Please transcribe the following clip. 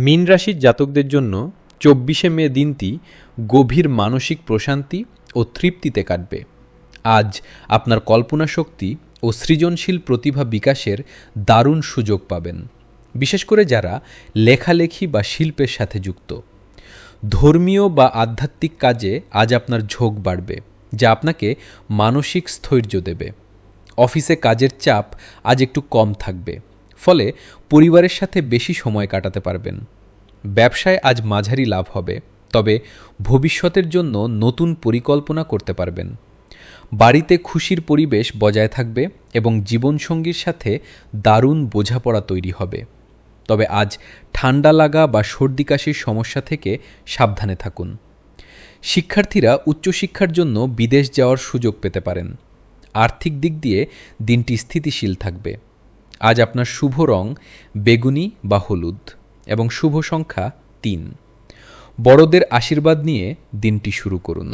মীন রাশির জাতকদের জন্য ২৪শে মে দিনটি গভীর মানসিক প্রশান্তি ও তৃপ্তিতে কাটবে। আজ আপনার কল্পনা শক্তি ও সৃজনশীল প্রতিভা বিকাশের দারুণ সুযোগ পাবেন, বিশেষ করে যারা লেখালেখি বা শিল্পের সাথে যুক্ত। ধর্মীয় বা আধ্যাত্মিক কাজে আজ আপনার ঝোঁক বাড়বে, যা আপনাকে মানসিক স্থৈর্য দেবে। অফিসে কাজের চাপ আজ একটু কম থাকবে, ফলে পরিবারের সাথে বেশি সময় কাটাতে পারবেন। ব্যবসায় আজ মাঝারি লাভ হবে, তবে ভবিষ্যতের জন্য নতুন পরিকল্পনা করতে পারবেন। বাড়িতে খুশির পরিবেশ বজায় থাকবে এবং জীবনসঙ্গীর সাথে দারুণ বোঝাপড়া তৈরি হবে। তবে আজ ঠান্ডা লাগা বা সর্দি কাশির সমস্যা থেকে সাবধানে থাকুন। শিক্ষার্থীরা উচ্চশিক্ষার জন্য বিদেশ যাওয়ার সুযোগ পেতে পারেন। আর্থিক দিক দিয়ে দিনটি স্থিতিশীল থাকবে। আজ আপনার শুভ রং বেগুনি বা হলুদ এবং শুভ সংখ্যা ৩। বড়দের আশীর্বাদ নিয়ে দিনটি শুরু করুন।